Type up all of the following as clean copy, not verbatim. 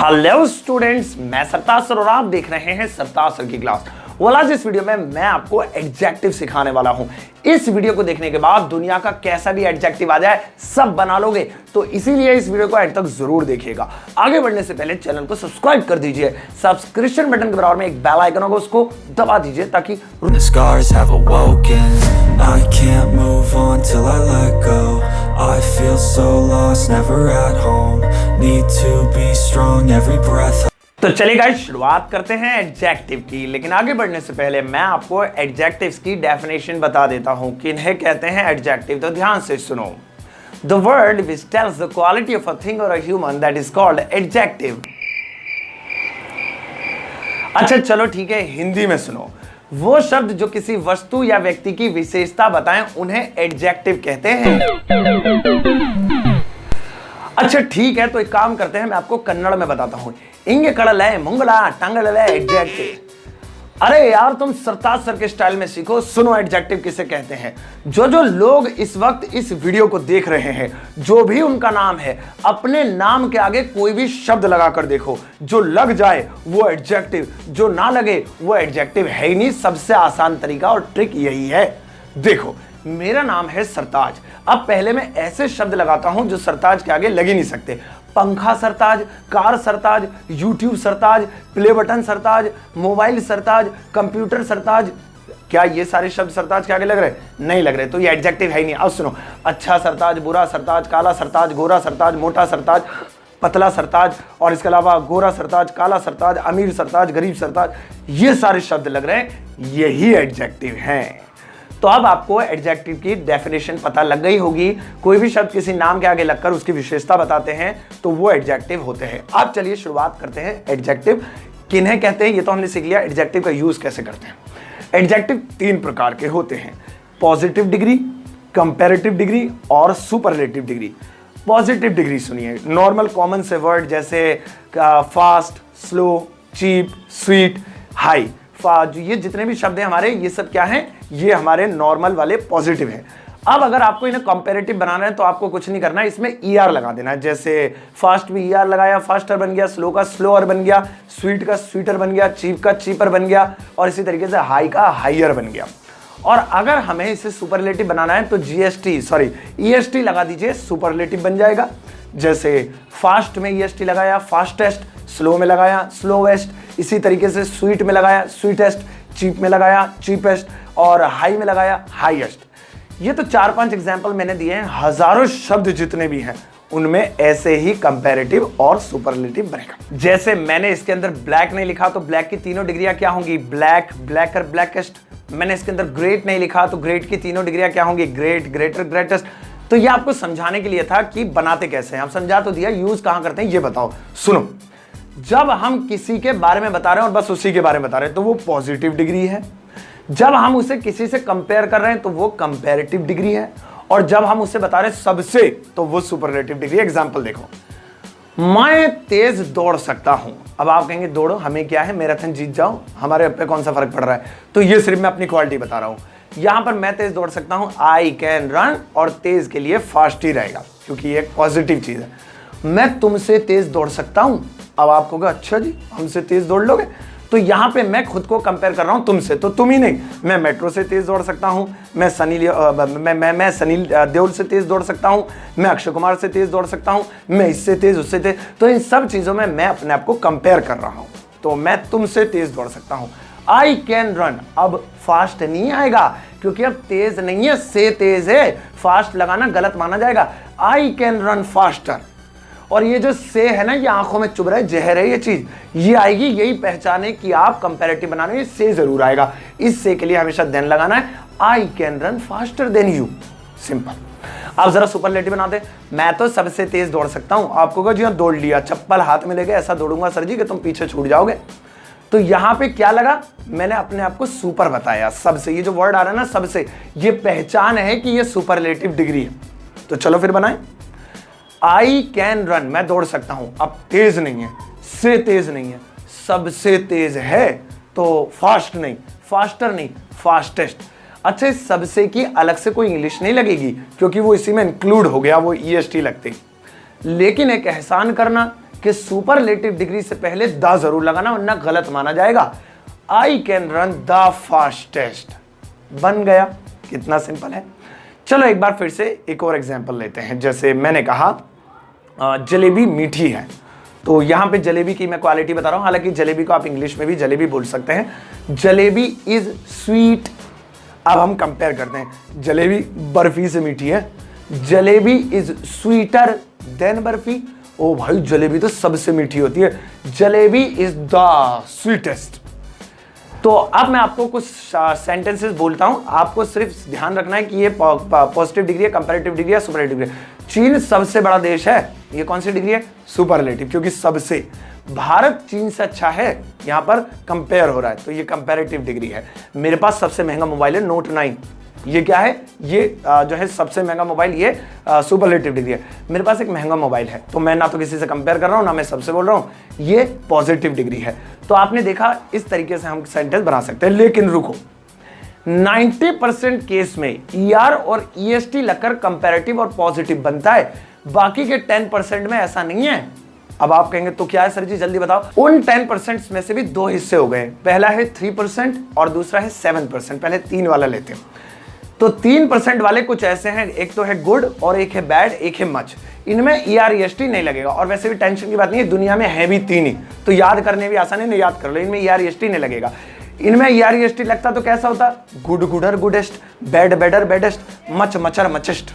Hello students, मैं सरताज sir और आप देख रहे हैं सरताज सर की क्लास। आज इस वीडियो में मैं आपको एडजेक्टिव सिखाने वाला हूं। इस वीडियो को देखने के बाद दुनिया का कैसा भी एडजेक्टिव आ जाए सब बना लोगे, तो इसीलिए इस वीडियो को एंड तक जरूर देखिएगा। आगे बढ़ने से पहले चैनल को सब्सक्राइब कर दीजिए। सब्सक्रिप्शन बटन के बराबर में एक बेल आइकन होगा, उसको दबा दीजिए ताकि I can't move on till I let go. I feel so lost, never at home. Need to be strong, every breath. तो चलिए गाइस, शुरुआत करते हैं एडजेक्टिव की। लेकिन आगे बढ़ने से पहले मैं आपको एडजेक्टिव्स की डेफिनेशन बता देता हूं कि इन्हें कहते हैं एडजेक्टिव। तो ध्यान से सुनो। The word which tells the quality of a thing or a human that is called adjective. अच्छा चलो ठीक है, हिंदी में सुनो। वो शब्द जो किसी वस्तु या व्यक्ति की विशेषता बताएं उन्हें एडजेक्टिव कहते हैं। अच्छा ठीक है, तो एक काम करते हैं, मैं आपको कन्नड़ में बताता हूं। इंगे कड़ले मुंगला टंगले एडजेक्टिव। अरे यार, तुम सरताज सर के स्टाइल में सीखो। सुनो एडजेक्टिव किसे कहते हैं। जो लोग इस वक्त इस वीडियो को देख रहे हैं, जो भी उनका नाम है, अपने नाम के आगे कोई भी शब्द लगाकर देखो। जो लग जाए वो एडजेक्टिव, जो ना लगे वो एडजेक्टिव है ही नहीं। सबसे आसान तरीका और ट्रिक यही है। देखो, मेरा नाम है सरताज। अब पहले मैं ऐसे शब्द लगाता हूं जो सरताज के आगे लग ही नहीं सकते। पंखा सरताज, कार सरताज, यूट्यूब सरताज, प्ले बटन सरताज, मोबाइल सरताज, कंप्यूटर सरताज। क्या ये सारे शब्द सरताज के आगे लग रहे? नहीं लग रहे, तो ये एडजेक्टिव है ही नहीं। अब सुनो, अच्छा सरताज, बुरा सरताज, काला सरताज, गोरा सरताज, मोटा सरताज, पतला सरताज, और इसके अलावा गोरा सरताज, काला सरताज, अमीर सरताज, गरीब सरताज, ये सारे शब्द लग रहे हैं, यही एडजेक्टिव हैं। तो अब आपको एडजेक्टिव की डेफिनेशन पता लग गई होगी। कोई भी शब्द किसी नाम के आगे लगकर उसकी विशेषता बताते हैं तो वो एडजेक्टिव होते हैं। अब चलिए शुरुआत करते हैं। एडजेक्टिव किन्हें कहते हैं ये तो हमने सीख लिया। एडजेक्टिव का यूज कैसे करते हैं। एडजेक्टिव 3 प्रकार के होते हैं: पॉजिटिव डिग्री, कंपैरेटिव डिग्री और सुपरलेटिव डिग्री। पॉजिटिव डिग्री सुनिए, नॉर्मल कॉमन से वर्ड जैसे fast, slow, cheap, sweet, high, ये जितने भी शब्द हैं हमारे, ये सब क्या हैं? ये हमारे नॉर्मल वाले पॉजिटिव हैं। अब अगर आपको इन्हें कंपैरेटिव बनाना है तो आपको कुछ नहीं करना है, इसमें ईआर लगा देना है। जैसे फास्ट में ईआर लगाया, फास्टर बन गया, स्लो का स्लोअर बन गया, स्वीट का स्वीटर बन गया, चीप का चीपर बन गया, और इसी तरीके से हाई का हाइयर बन गया। और अगर हमें इसे सुपरलेटिव बनाना है तो ईएसटी लगा दीजिए, सुपरलेटिव बन जाएगा। जैसे फास्ट में ईएसटी लगाया, फास्टेस्ट, स्लो में लगाया, स्लोवेस्ट, इसी तरीके से स्वीट में लगाया, स्वीटेस्ट, चीप में लगाया, चीपेस्ट, और हाई में लगाया, हाईएस्ट। ये तो 4-5 एग्जाम्पल मैंने दिए हैं। हजारों शब्द जितने भी हैं उनमें ऐसे ही कंपैरेटिव और सुपरलेटिव बनेगा। जैसे मैंने इसके अंदर ब्लैक नहीं लिखा तो ब्लैक की तीनों डिग्रियां क्या होंगी? Black, blacker, blackest. मैंने इसके अंदर ग्रेट नहीं लिखा तो ग्रेट की तीनों डिग्रियां क्या होंगी? Great, greater, greatest. तो ये आपको समझाने के लिए था कि बनाते कैसे हैं। आप समझा तो दिया, यूज कहां करते हैं ये बताओ। सुनो, जब हम किसी के बारे में बता रहे हैं और बस उसी के बारे में बता रहे हैं तो वो पॉजिटिव डिग्री है। जब हम उसे किसी से कंपेयर कर रहे हैं तो वो कंपैरेटिव डिग्री है। और जब हम उसे बता रहे हैं सबसे तो वो सुपरलेटिव डिग्री। एग्जांपल देखो, मैं तेज दौड़ सकता हूं। अब आप कहेंगे दौड़ो, हमें क्या है, मैराथन जीत जाओ, हमारे पे कौन सा फर्क पड़ रहा है। तो ये सिर्फ मैं अपनी क्वालिटी बता रहा हूं। यहां पर मैं तेज दौड़ सकता हूं, आई कैन रन, और तेज के लिए फास्ट ही रहेगा क्योंकि ये एक पॉजिटिव चीज है। मैं तुमसे तेज दौड़ सकता हूं। अब आप कहोगे अच्छा जी, हमसे तेज दौड़ लोगे? तो यहां पे मैं खुद को कंपेयर कर रहा हूं तुमसे, तो तुम ही नहीं, मैं मेट्रो से तेज दौड़ सकता हूं, मैं सनी देओल से तेज दौड़ सकता हूं, मैं अक्षय कुमार से तेज दौड़ सकता हूं, मैं इससे तेज, उससे तेज। तो इन सब चीजों में मैं अपने आप को कंपेयर कर रहा हूं। तो मैं तुमसे तेज दौड़ सकता हूं। आई कैन रन, अब फास्ट नहीं आएगा क्योंकि अब तेज नहीं है, से तेज है। फास्ट लगाना गलत माना जाएगा। I can run faster. और ये जो से है ना, ये आंखों में चुभ रहा है, जहर है ये चीज, ये आएगी, यही पहचाने कि आप कंपैरेटिव बना रहे हैं, से जरूर आएगा। इस से के लिए हमेशा देन लगाना है। I can run faster than you, simple. आप जरा सुपरलेटिव बनाते, मैं तो सबसे तेज दौड़ सकता हूं। आपको कहा जी हाँ, दौड़ लिया, चप्पल हाथ में लेके ऐसा दौड़ूंगा सर जी कि तुम पीछे छूट जाओगे। तो यहां पे क्या लगा, मैंने अपने आप को सुपर बताया। सबसे, ये जो वर्ड आ रहा है ना सबसे, ये पहचान है कि ये सुपरलेटिव डिग्री है। तो चलो फिर बनाएं। आई कैन रन, मैं दौड़ सकता हूं। अब तेज नहीं है, से तेज नहीं है, सबसे तेज है, तो फास्ट नहीं, फास्टर नहीं, फास्टेस्ट। अच्छा, इस सबसे की अलग से कोई इंग्लिश नहीं लगेगी क्योंकि वो इसी में इंक्लूड हो गया, वो ईएसटी लगते। लेकिन एक एहसान करना कि सुपरलेटिव डिग्री से पहले द जरूर लगाना वरना गलत माना जाएगा। I can run the fastest, बन गया। कितना सिंपल है। चलो एक बार फिर से एक और एग्जांपल लेते हैं। जैसे मैंने कहा जलेबी मीठी है, तो यहां पे जलेबी की मैं क्वालिटी बता रहा हूं, हालांकि जलेबी को आप इंग्लिश में भी जलेबी बोल सकते हैं। Jalebi is sweet. अब हम कंपेयर करते हैं, जलेबी बर्फी से मीठी है, jalebi is sweeter than barfi. ओ भाई जलेबी तो सबसे मीठी होती है, जलेबी इज द स्वीटेस्ट। तो अब मैं आपको कुछ सेंटेंसेस बोलता हूं, आपको सिर्फ ध्यान रखना है कि ये पॉजिटिव डिग्री है, कंपैरेटिव डिग्री है, सुपरलेटिव डिग्री है। चीन सबसे बड़ा देश है, ये कौन सी डिग्री है? सुपरलेटिव, क्योंकि सबसे। भारत चीन से अच्छा है, यहां पर कंपेयर हो रहा है, तो ये कंपैरेटिव डिग्री है। मेरे पास सबसे महंगा मोबाइल है नोट 9, ये क्या है? ये जो है सबसे महंगा मोबाइल, ये सुपरलेटिव डिग्री है। मेरे पास एक महंगा मोबाइल है, तो मैं ना तो किसी से कंपेयर कर रहा हूं ना मैं सबसे बोल रहा हूं, ये पॉजिटिव डिग्री है। तो आपने देखा इस तरीके से हम सेंटेंस बना सकते हैं। लेकिन रुको, 90% केस में ER और EST लगकर कंपैरेटिव और पॉजिटिव बनता है, बाकी के 10% में ऐसा नहीं है। अब आप कहेंगे तो क्या है सर जी, जल्दी बताओ। उन 10% में से भी दो हिस्से हो गए, पहला है 3% और दूसरा है 7%। पहले 3 वाला लेते हैं। तो 3% वाले कुछ ऐसे हैं, एक तो है गुड और एक है बैड, एक है मच। इनमें ER EST नहीं लगेगा, और वैसे भी टेंशन की बात नहीं है, दुनिया में है भी 3 ही, तो याद करने भी आसान है, नहीं याद कर लो। इनमें ER EST नहीं लगेगा। इनमें ER EST लगता तो कैसा होता? गुड गुडर गुडेस्ट, बैड बेडर बेडेस्ट, मच मचर मचेस्ट।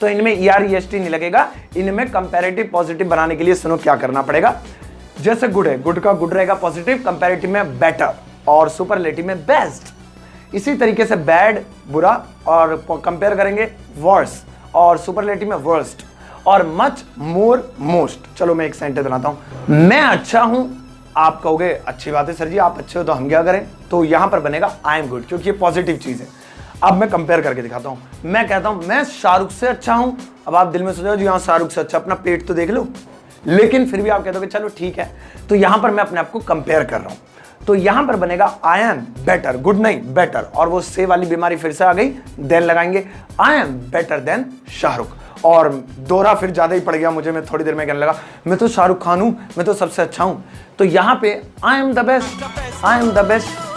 तो इनमें ER EST नहीं लगेगा। इनमें कंपैरेटिव पॉजिटिव बनाने के लिए सुनो क्या करना पड़ेगा। जैसे गुड है, गुड का गुड रहेगा पॉजिटिव, कंपैरेटिव में बेटर और सुपरलेटिव में बेस्ट। इसी तरीके से बैड बुरा और कंपेयर करेंगे वर्स, और सुपरलेटिव में वर्स्ट, और मच मोर मोस्ट। चलो मैं एक सेंटेंस बनाता हूं। मैं अच्छा हूं, आप कहोगे अच्छी बात है सर जी, आप अच्छे हो तो हम क्या करें? तो यहां पर बनेगा आई एम गुड, क्योंकि ये पॉजिटिव चीज है। अब मैं कंपेयर करके दिखाता हूं। मैं कहता हूं मैं शाहरुख से अच्छा हूं। अब आप दिल में सोचो जी हाँ शाहरुख से अच्छा, अपना पेट तो देख लो। लेकिन फिर भी आप कहते हो चलो ठीक है, तो यहां पर मैं अपने आप को कंपेयर कर रहा हूं। तो यहां पर बनेगा आई एम बेटर, गुड नहीं बेटर, और वो से वाली बीमारी फिर से आ गई, देन लगाएंगे I am better than Shahrukh. और दोहरा फिर ज्यादा ही पड़ गया मुझे, मैं थोड़ी देर में कहने लगा मैं तो शाहरुख खान हूं, मैं तो सबसे अच्छा हूं। तो यहां पे I am the best, I am the best.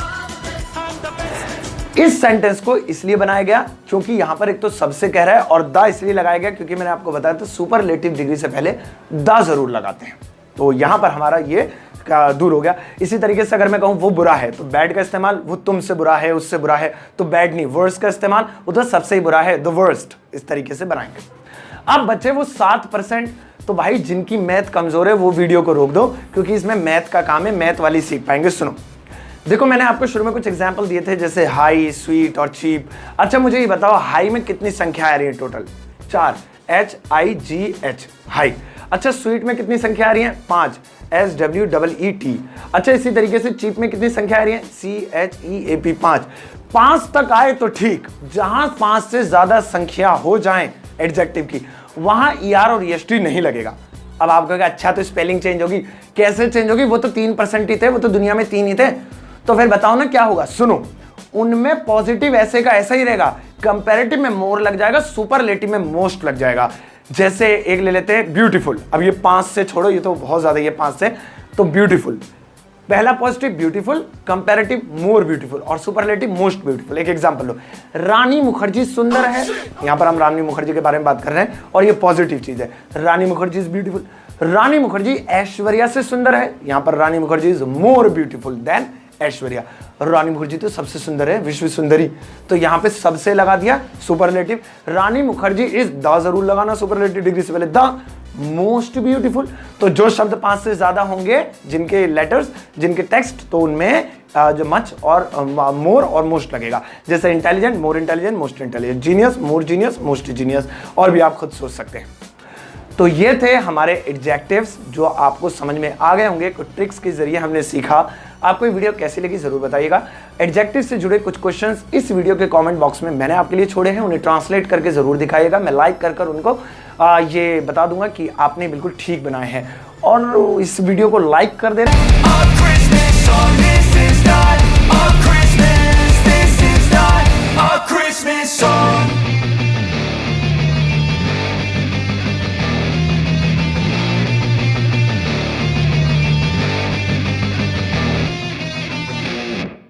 इस सेंटेंस को इसलिए बनाया गया क्योंकि यहां पर एक तो सबसे कह रहा है, और द इसलिए लगाया गया क्योंकि मैंने आपको बताया था सुपरलेटिव डिग्री से पहले द जरूर लगाते हैं। तो यहां पर हमारा ये का दूर हो गया। इसी तरीके से अगर मैं कहूं वो बुरा है, तो बैड का इस्तेमाल, वो तुमसे बुरा है, उससे बुरा है, तो बैड नहीं। वर्स्ट का इस्तेमाल, उधर सबसे ही बुरा है, द वर्स्ट। इस तरीके से बनाएंगे। अब बच्चे वो 7%, तो भाई जिनकी मैथ कमजोर है वो वीडियो को रोक दो, क्योंकि इसमें मैथ का काम है, मैथ वाली सीख पाएंगे। सुनो, देखो मैंने आपको शुरू में कुछ एग्जाम्पल दिए थे, जैसे हाई, स्वीट और चीप। अच्छा मुझे ये बताओ, हाई में कितनी संख्या आ रही है टोटल? 4, HIGH, high. अच्छा स्वीट में कितनी संख्या आ रही है? 5, SWEET। अच्छा इसी तरीके से चीप में कितनी संख्या आ रही है? CHEAP, 5। 5 तक आए तो ठीक, जहां 5 से ज्यादा संख्या हो जाए एडजेक्टिव की, वहां ER और EST नहीं लगेगा। अब आप कहोगे अच्छा तो स्पेलिंग चेंज होगी, कैसे चेंज होगी? वो तो 3% ही थे, वो तो दुनिया में 3 ही थे। तो फिर बताओ ना क्या होगा। सुनो, उनमें पॉजिटिव ऐसे का ऐसा ही रहेगा, कंपैरेटिव में मोर लग जाएगा, सुपरलेटिव में मोस्ट लग जाएगा। जैसे एक ले लेते हैं ब्यूटीफुल। अब ये 5 से छोड़ो, ये तो बहुत ज्यादा, ये 5 से, तो ब्यूटीफुल पहला positive beautiful, comparative more beautiful, और सुपरलेटिव मोस्ट ब्यूटीफुल। एक एग्जांपल लो, रानी मुखर्जी सुंदर है। यहां पर हम रानी मुखर्जी के बारे में बात कर रहे हैं, और ये पॉजिटिव चीज है, रानी मुखर्जी इज ब्यूटीफुल। रानी मुखर्जी ऐश्वर्या से सुंदर है, यहां पर Rani Mukherjee is more beautiful than Aishwarya. Rani Mukherjee तो सबसे सुंदर है, विश्व सुंदरी, तो यहां पे सबसे लगा दिया superlative. Rani Mukherjee is the जरूर लगाना सुपरलेटिव डिग्री से पहले, द मोस्ट ब्यूटीफुल। तो जो शब्द 5 से ज्यादा होंगे, जिनके लेटर्स, जिनके टेक्स्ट, तो उनमें जो मच और मोर और मोस्ट लगेगा। जैसे intelligent, more intelligent, most intelligent, genius, more genius, most genius, और भी आप खुद सोच सकते हैं। तो ये थे हमारे एडजेक्टिव्स, जो आपको समझ में आ गए होंगे, कुछ ट्रिक्स के जरिए हमने सीखा। आपको ये वीडियो कैसी लगी जरूर बताइएगा। एडजेक्टिव से जुड़े कुछ क्वेश्चंस इस वीडियो के कमेंट बॉक्स में मैंने आपके लिए छोड़े हैं, उन्हें ट्रांसलेट करके जरूर दिखाइएगा। मैं लाइक कर उनको ये बता दूंगा कि आपने बिल्कुल ठीक बनाए हैं, और इस वीडियो को लाइक कर देना।